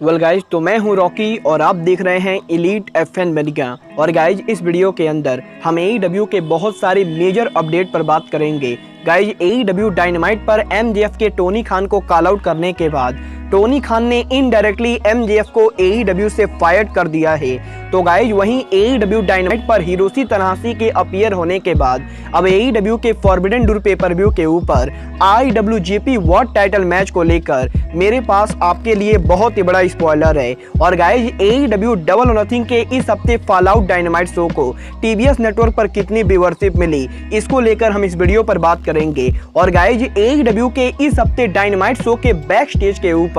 Well guys, तो मैं हूं रॉकी और आप देख रहे हैं एलीट एफएन मीडिया। और गाइज, इस वीडियो के अंदर हम एईडब्ल्यू के बहुत सारे मेजर अपडेट पर बात करेंगे। गाइज, एईडब्ल्यू डायनामाइट पर एमजेएफ के टोनी खान को कॉल आउट करने के बाद टोनी खान ने इनडायरेक्टली एमजेएफ को एईडब्ल्यू से फायर कर दिया है। तो गाइज, वहीं एईडब्ल्यू डायनामाइट पर हिरोशी तनाहाशी के अपीयर होने के बाद अब एईडब्ल्यू के फॉरबिडन डोर पेपर-व्यू के ऊपर आईडब्ल्यूजीपी वर्ल्ड टाइटल मैच को लेकर मेरे पास आपके लिए बहुत ही बड़ा स्पॉइलर है। और गाइज, एईडब्ल्यू डबल और नथिंग के इस हफ्ते फॉल आउट डायनामाइट शो को टीबीएस नेटवर्क पर कितनी व्यूअरशिप मिली, इसको लेकर हम इस वीडियो पर बात करेंगे। और गाइज, एईडब्ल्यू के इस हफ्ते डायनामाइट शो के बैक स्टेज के ऊपर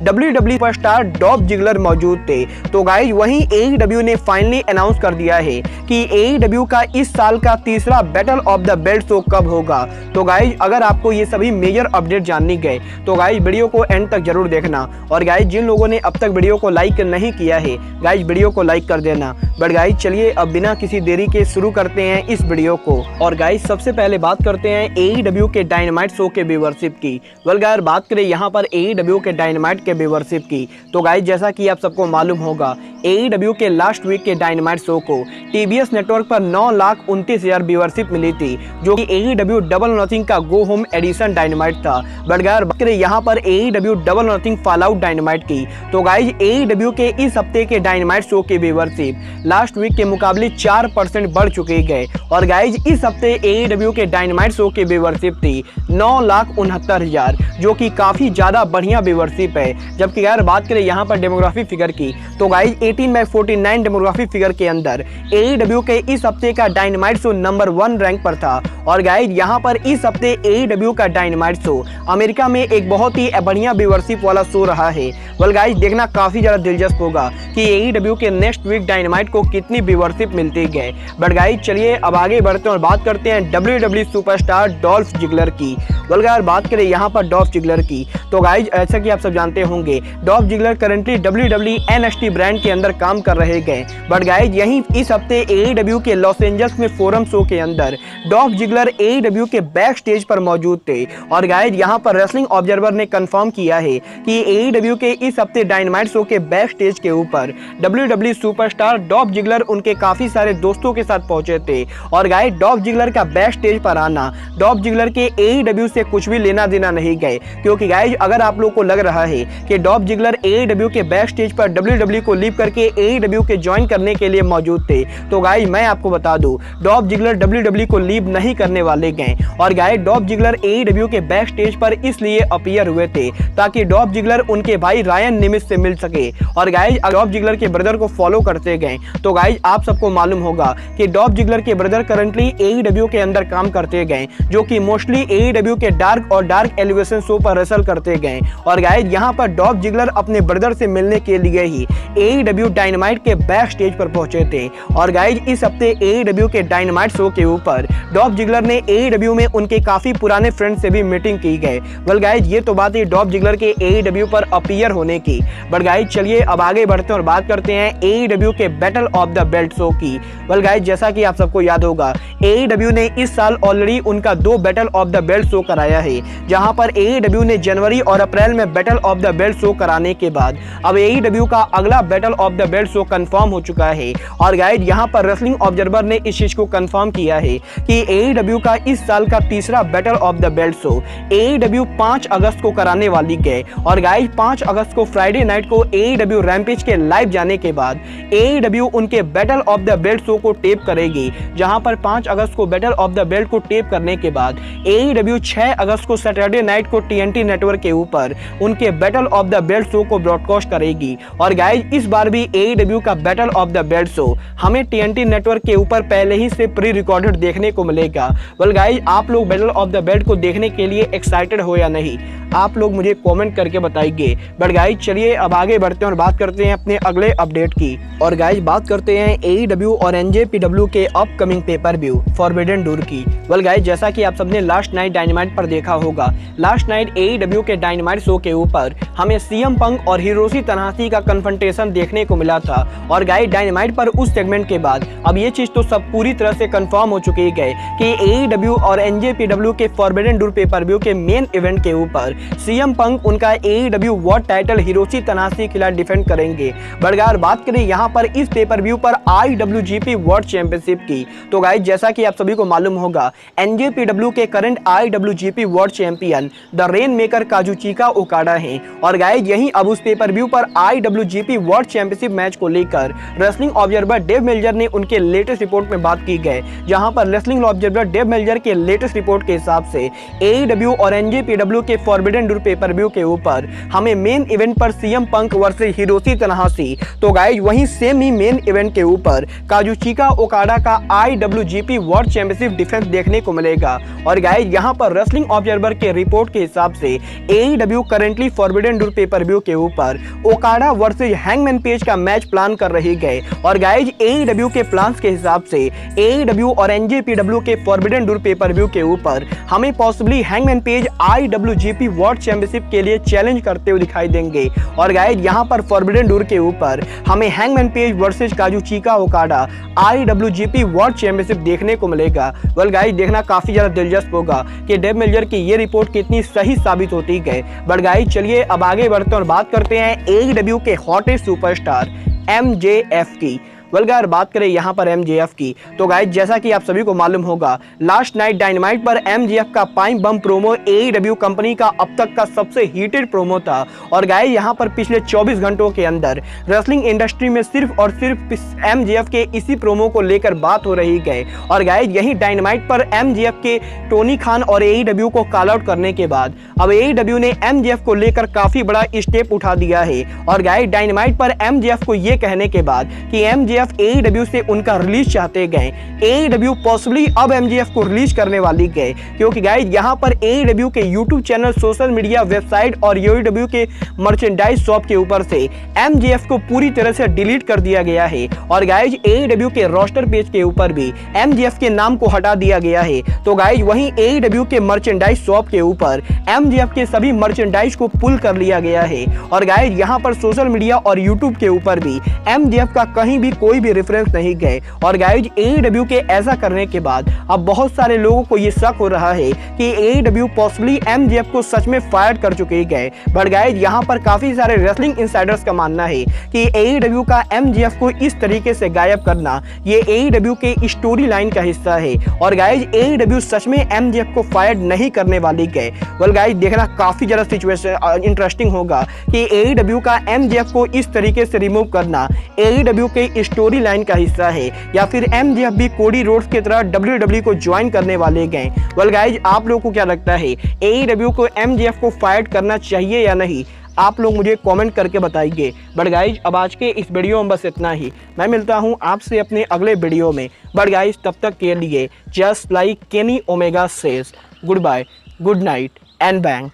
डब्ल्यूडब्ल्यूई सुपरस्टार डॉल्फ जिगलर मौजूद थे। तो गाइज, वहीं एईडब्ल्यू ने फाइनली अनाउंस कर दिया है कि एईडब्ल्यू का इस साल का तीसरा battle of the belt show कब होगा। तो गाइज, अगर आपको ये सभी मेजर अपडेट जाननी गए तो गाइज वीडियो को एंड तक जरूर देखना। और गाइज, जिन लोगों ने अब तक वीडियो को लाइक नहीं किया है गाइज, वीडियो को लाइक कर देना। बट गाइज, चलिए अब बिना किसी देरी के शुरू करते हैं इस वीडियो को। और गाइज, सबसे पहले बात करते हैं एईडब्ल्यू के डायनामाइट शो के व्यूअरशिप की। वेल गाइज, बात करें यहाँ पर एईडब्ल्यू के डायनामाइट के व्यूअरशिप की, तो गाइज जैसा कि आप सबको मालूम होगा, एईडब्ल्यू के लास्ट वीक के डायनामाइट शो को टीबीएस नेटवर्क पर 9,29,000 व्यूअरशिप मिली थी, जो कि एईडब्ल्यू डबल और नथिंग का गो होम एडिशन डायनामाइट था। बट गाइज, बात करें यहाँ पर एईडब्ल्यू डबल और नथिंग फॉल आउट डायनामाइट की, तो गाइज एईडब्ल्यू के इस हफ्ते के डायनामाइट शो की व्यूअरशिप लास्ट वीक के मुकाबले 4% बढ़ चुके गए। और गाइज, इस हफ्ते एईडब्ल्यू के डायनामाइट शो की व्यूअरशिप थी 9,69,000, जो कि काफी ज्यादा बढ़िया व्यूअरशिप है। जबकि यार बात करें यहाँ पर डेमोग्राफी फिगर की, तो गाइज 18/49 डेमोग्राफी फिगर के अंदर एईडब्ल्यू के इस हफ्ते का डायनामाइट शो नंबर 1 रैंक पर था। और गाइज, यहाँ पर इस हफ्ते एईडब्ल्यू का डायनामाइट शो अमेरिका में एक बहुत ही बढ़िया व्यूअरशिप वाला शो रहा है। वेल गाइज, देखना काफी ज्यादा दिलचस्प होगा कि एईडब्ल्यू के नेक्स्ट वीक डायनामाइट को कितनी व्यूअरशिप मिलती गए। बट गाइज, चलिए अब आगे बढ़ते हैं और बात करते हैं डब्ल्यूडब्ल्यूई सुपरस्टार डॉल्फ जिगलर की। वेल गाइज, बात करें यहाँ पर डॉल्फ जिगलर की, तो गाइज ऐसा कि आप सब जानते होंगे, Dolph Ziggler currently WWE NXT brand के अंदर काम कर रहे गए। बट गाइज, यहीं इस हफ्ते एईडब्ल्यू के लॉस एंजल्स में फोरम शो के अंदर डॉल्फ जिगलर एईडब्ल्यू के बैक स्टेज पर मौजूद थे। और गाइज, यहाँ पर रेसलिंग ऑब्जर्वर ने कंफर्म किया है कि एईडब्ल्यू के इस हफ्ते डायनामाइट शो के बैक स्टेज के ऊपर डब्ल्यूडब्ल्यूई सुपरस्टार डॉल्फ जिगलर उनके काफी सारे दोस्तों के साथ पहुंचे थे। और गाइज, डॉल्फ जिगलर का बैक स्टेज पर आना डॉल्फ जिगलर के एईडब्ल्यू से कुछ भी लेना देना नहीं गए, क्योंकि गाइज अगर आप लोग को लग रहा है कि डॉल्फ जिगलर एईडब्ल्यू के बैक स्टेज पर डब्ल्यूडब्ल्यूई को लीव करके एईडब्ल्यू के ज्वाइन करने के लिए मौजूद थे, तो गाइज मैं आपको बता दूं, डॉल्फ जिगलर डब्ल्यूडब्ल्यूई को लीव नहीं करने वाले गए। और गाइज, डॉल्फ जिगलर एईडब्ल्यू के बैक स्टेज पर इसलिए अपीयर हुए थे ताकि डॉल्फ जिगलर उनके भाई रायन निमिस से मिल सके। और गाइज, डॉल्फ जिगलर के ब्रदर को फॉलो करते गए, तो गाइज आप सबको मालूम होगा कि डॉल्फ जिगलर के ब्रदर करंटली एईडब्ल्यू के अंदर काम करते गए, जो कि मोस्टली एईडब्ल्यू के डार्क एलिवेशन शो पर रेसल करते गए। और गाइज, यहाँ पर डॉल्फ जिगलर अपने ब्रदर से मिलने के लिए ही एईडब्ल्यू डायनामाइट के बैक स्टेज पर पहुंचे थे। और गाइज, इस हफ्ते एईडब्ल्यू के डायनामाइट शो के ऊपर डॉल्फ जिगलर ने एईडब्ल्यू में उनके काफी पुराने फ्रेंड से भी मीटिंग की गई। वेल गाइज, ये तो बात है डॉल्फ जिगलर के एईडब्ल्यू पर अपीयर होने की। बट गाइज, चलिए अब आगे बढ़ते हैं और बात करते हैं एईडब्ल्यू के battle of the belt show की। वेल गाइज, जैसा कि आप सबको याद होगा, एईडब्ल्यू ने इस साल ऑलरेडी उनका 2 battle of the belt show कराया है, जहां पर एईडब्ल्यू ने जनवरी और अप्रैल में battle of the belt show कराने के बाद अब एईडब्ल्यू का अगला battle of the belt show confirm हो चुका है। और गाइज, यहां पर रेसलिंग ऑब्जर्वर ने इस चीज को कंफर्म किया है कि एईडब्ल्यू का इस साल का तीसरा battle of the belt show AEW 5 अगस्त को कराने वाली है। और गाइज, 5 अगस्त को फ्राइडे नाइट को एईडब्ल्यू रैम्पेज के लाइव जाने के बाद एईडब्ल्यू उनके battle of the belt show को टेप करेगी, जहां पर 5 अगस्त को बैटल ऑफ द बेल्ट को टेप करने के बाद एईडब्ल्यू 6 अगस्त को सैटरडे नाइट को टीएनटी नेटवर्क के ऊपर उनके battle of the belt show को ब्रॉडकास्ट करेगी। और गाइज, इस बार भी एईडब्ल्यू का battle of the belt show हमें टीएनटी नेटवर्क के ऊपर पहले ही से प्री रिकॉर्डेड देखने को मिलेगा। वेल गाइज, आप लोग बैटल ऑफ द बेल्ट को देखने के लिए एक्साइटेड हो या नहीं, आप लोग मुझे कमेंट करके बताइए। बट गाइज, चलिए अब आगे बढ़ते हैं और बात करते हैं अपने अगले अपडेट की। और गाइज, बात करते हैं एईडब्ल्यू और एनजेपीडब्ल्यू के अपकमिंग पेपर-व्यू फॉरबिडन डोर की। वेल गाइज, जैसा कि आप सबने लास्ट नाइट डायनामाइट पर देखा होगा, लास्ट नाइट एईडब्ल्यू के डायनामाइट शो के ऊपर हमें सीएम पंक और हिरोशी तनाहाशी का कन्फ्रंटेशन देखने को मिला था। और गाइस डायनामाइट पर उस सेगमेंट के बाद अब ये चीज तो सब पूरी तरह से कंफर्म हो चुकी है कि AEW और NJPW के फॉरबिडन डोर पेपर व्यू के मेन इवेंट के ऊपर सीएम पंक उनका AEW वर्ल्ड टाइटल हिरोशी तनाहाशी के खिलाफ डिफेंड करेंगे। बट अगर बात करें यहाँ पर इस पेपर व्यू पर IWGP वर्ल्ड चैंपियनशिप की, तो गाइस जैसा कि आप सभी को मालूम होगा NJPW के current IWGP world champion the rain maker Kazuchika Okada हैं। और गाइस यही अब उस पेपर व्यू पर IWGP वर्ल्ड चैंपियनशिप मैच को लेकर रेसलिंग ऑब्जर्वर डेव मेल्जर ने उनके लेटेस्ट रिपोर्ट में बात की गई, जहां पर रेसलिंग ऑब्जर्वर डेव मेल्जर के लेटेस्ट रिपोर्ट के हिसाब से AEW और NJPW के फॉरबिडन डोर पेपर व्यू के ऊपर हमें मेन इवेंट पर सीएम पंक वर्सेस हिरोशी तनाहाशी, तो गाइस वहीं सेम ही मेन इवेंट के ऊपर काजुचिका ओकाडा का IWGP वर्ल्ड चैंपियनशिप डिफेंस देखने को मिलेगा। और गाइस यहां पर रेसलिंग ऑब्जर्वर के रिपोर्ट के हिसाब से AEW currently forbidden door pay per view के ऊपर ओकाडा वर्सेस हैंगमैन पेज का मैच प्लान कर रही गए। और गाइस AEW के प्लान्स के हिसाब से AEW और NJPW के फॉरबिडन डोर पेपर व्यू के ऊपर हमें possibly hangman page IWGP world championship के लिए चैलेंज करते हुए दिखाई देंगे। और गाइस यहां पर फॉरबिडन डोर के ऊपर हमें Hangman Page versus Kazuchika Okada IWGP world championship देखने को मिलेगा। वेल गाइस देखना काफी ज्यादा दिलचस्प होगा कि डेव मेल्जर की ये रिपोर्ट कितनी सही साबित होती है। बट गाइस चलिए अब आगे बढ़ते हैं और बात करते हैं AEW के हॉटेस्ट सुपरस्टार MJF की। वेल गाइस बात करें यहाँ पर MJF की, तो गाइस जैसा कि आप सभी को मालूम होगा लास्ट नाइट डायनामाइट पर MJF का पाइम बम प्रोमो AEW कंपनी का अब तक का सबसे हीटेड प्रोमो था। और गाइस यहाँ पर पिछले 24 घंटों के अंदर रेसलिंग इंडस्ट्री में सिर्फ और सिर्फ MJF के इसी प्रोमो को लेकर बात हो रही है। और गाइस यही डायनामाइट पर MJF के टोनी खान और AEW को कॉल आउट करने के बाद अब AEW ने MJF को लेकर काफी बड़ा स्टेप उठा दिया है। और गाइस डायनामाइट पर MJF को ये कहने के बाद कि MJF AEW से उनका रिलीज चाहते गए, AEW पॉसिबली अब MJF को रिलीज करने वाली गए, क्योंकि गाइस यहाँ पर AEW के YouTube channel, social media, website और AEW के मर्चेंडाइज शॉप के ऊपर से MJF को पूरी तरह से डिलीट कर दिया गया है। और गाइस AEW के रोस्टर पेज के ऊपर भी MJF के नाम को हटा दिया गया है। तो गाइस वहीं AEW के मर्चेंडाइज शॉप के ऊपर MJF के सभी मर्चेंडाइज को पुल कर लिया गया है। और गाइस यहाँ पर सोशल मीडिया और YouTube के ऊपर भी MJF का कहीं भी कोई भी रेफरेंस नहीं गए। और गाइस AEW के ऐसा करने के बाद अब बहुत सारे लोगों को ये शक हो रहा है कि AEW पॉसिबली MJF को सच में फायर कर चुके गए। बट गाइस यहाँ पर काफी सारे रेसलिंग इनसाइडर्स का मानना है कि AEW का MJF को इस तरीके से गायब करना ये AEW के स्टोरी लाइन का हिस्सा है। और गाइस AEW सच में MJF को फायर नहीं करने वाली गए। वेल गाइस देखना काफी ज्यादा सिचुएशन इंटरेस्टिंग होगा कि AEW का MJF को इस तरीके से रिमूव करना AEW के स्टोरी लाइन का हिस्सा है, या फिर MJF भी कोडी रोड्स की तरह WWE को ज्वाइन करने वाले गए। वेल गाइस आप लोगों को क्या लगता है AEW को MJF को फाइट करना चाहिए या नहीं? आप लोग मुझे कमेंट करके बताइए। बट गाइज अब आज के इस वीडियो में बस इतना ही। मैं मिलता हूं आपसे अपने अगले वीडियो में। बट गाइज तब तक के लिए just like Kenny Omega says, goodbye, good night and bang.